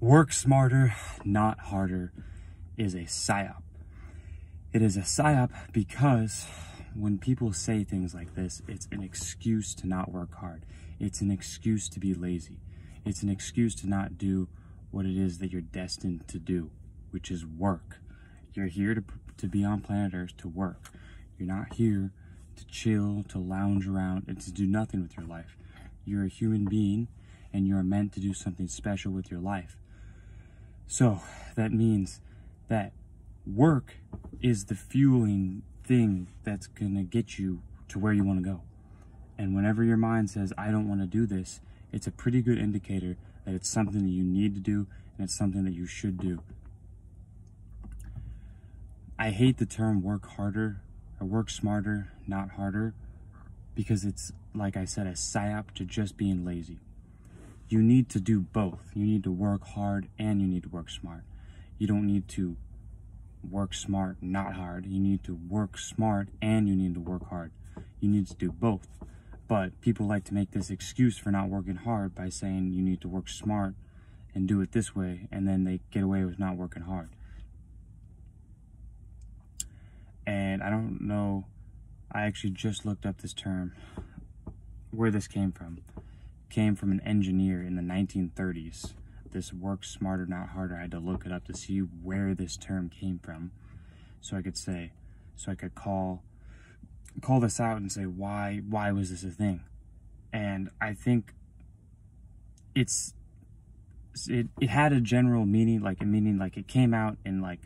Work smarter, not harder is a psyop. It is a psyop because when people say things like this, it's an excuse to not work hard. It's an excuse to be lazy. It's an excuse to not do what it is that you're destined to do, which is work. You're here to be on planet Earth to work. You're not here to chill, to lounge around, and to do nothing with your life. You're a human being, and you're meant to do something special with your life. So that means that work is the fueling thing that's gonna get you to where you want to go. And whenever your mind says, I don't want to do this, it's a pretty good indicator that it's something that you need to do and it's something that you should do. I hate the term work harder or work smarter, not harder, because it's, like I said, a psyop to just being lazy. You need to do both. You need to work hard and you need to work smart. You don't need to work smart, not hard. You need to work smart and you need to work hard. You need to do both. But people like to make this excuse for not working hard by saying you need to work smart and do it this way, and then they get away with not working hard. And I don't know, I actually just looked up this term, where this came from. Came from an engineer in the 1930s. This work smarter, not harder. I had to look it up to see where this term came from, so I could call this out and say why was this a thing. And I think it had a general meaning, like it came out and like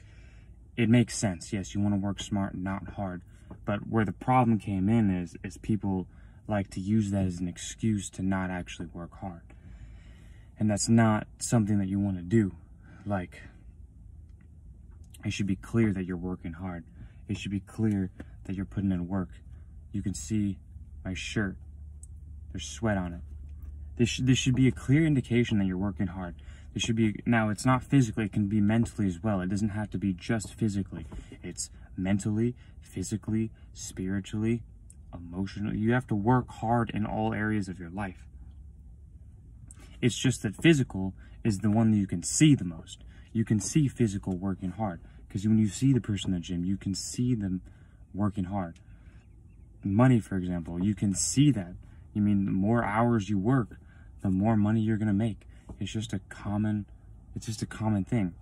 it makes sense. Yes, you want to work smart, not hard. But where the problem came in is people like to use that as an excuse to not actually work hard. And that's not something that you want to do. Like, it should be clear that you're working hard. It should be clear that you're putting in work. You can see my shirt. There's sweat on it. This should be a clear indication that you're working hard. This should be, now it's not physically, it can be mentally as well. It doesn't have to be just physically. It's mentally, physically, spiritually, emotionally. You have to work hard in all areas of your life. It's just that physical is the one that you can see the most. You can see physical working hard, because when you see the person in the gym, you can see them working hard. Money, for example, you can see that. You mean the more hours you work, the more money you're gonna make. It's just a common thing.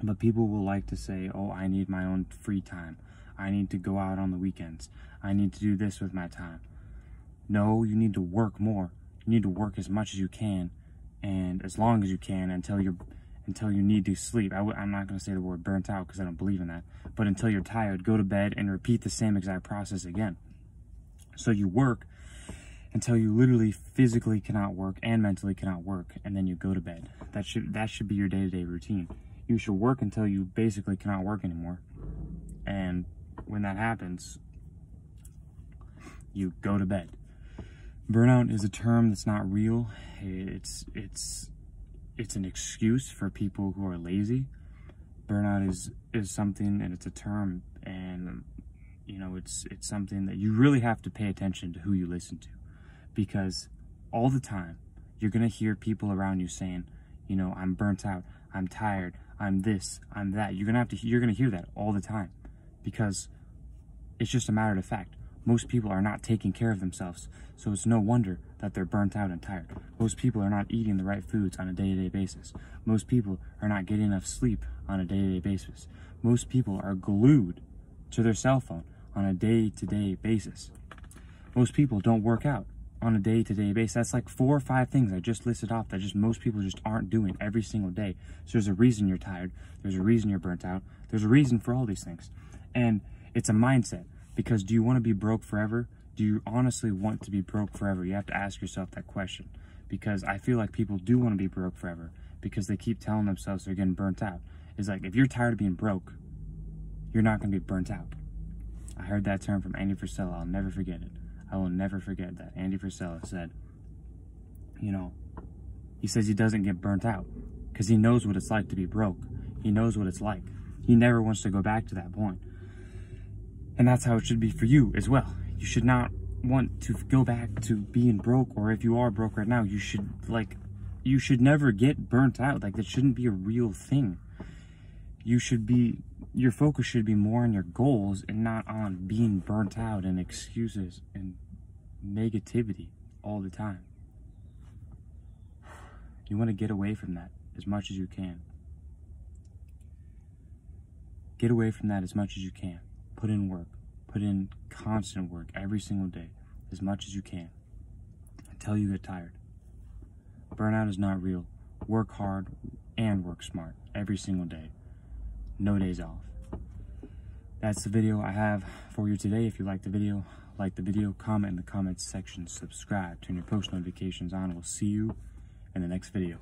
But people will like to say, oh, I need my own free time. I need to go out on the weekends. I need to do this with my time. No, you need to work more. You need to work as much as you can and as long as you can until you need to sleep. I'm not going to say the word burnt out because I don't believe in that. But until you're tired, go to bed and repeat the same exact process again. So you work until you literally physically cannot work and mentally cannot work, and then you go to bed. That should be your day-to-day routine. You should work until you basically cannot work anymore. And when that happens, you go to bed. Burnout is a term that's not real. It's an excuse for people who are lazy. Burnout is something, and it's a term, and you know, it's something that you really have to pay attention to who you listen to, because all the time you're gonna hear people around you saying, you know, I'm burnt out, I'm tired, I'm this, I'm that. You're gonna hear that all the time, because it's just a matter of fact. Most people are not taking care of themselves, so it's no wonder that they're burnt out and tired. Most people are not eating the right foods on a day-to-day basis. Most people are not getting enough sleep on a day-to-day basis. Most people are glued to their cell phone on a day-to-day basis. Most people don't work out on a day-to-day basis. That's like 4 or 5 things I just listed off that just most people just aren't doing every single day. So there's a reason you're tired. There's a reason you're burnt out. There's a reason for all these things. And it's a mindset. Because do you want to be broke forever? Do you honestly want to be broke forever? You have to ask yourself that question. Because I feel like people do want to be broke forever, because they keep telling themselves they're getting burnt out. It's like, if you're tired of being broke, you're not going to be burnt out. I heard that term from Andy Frisella. I'll never forget it. I will never forget that. Andy Frisella said, you know, he says he doesn't get burnt out because he knows what it's like to be broke. He knows what it's like. He never wants to go back to that point. And that's how it should be for you as well. You should not want to go back to being broke, or if you are broke right now, you should you should never get burnt out. Like, that shouldn't be a real thing. Your focus should be more on your goals and not on being burnt out and excuses and negativity all the time. You want to get away from that as much as you can. Get away from that as much as you can. Put in work. Put in constant work every single day, as much as you can, until you get tired. Burnout is not real. Work hard and work smart every single day. No days off. That's the video I have for you today. If you like the video, comment in the comments section, subscribe, turn your post notifications on. We'll see you in the next video.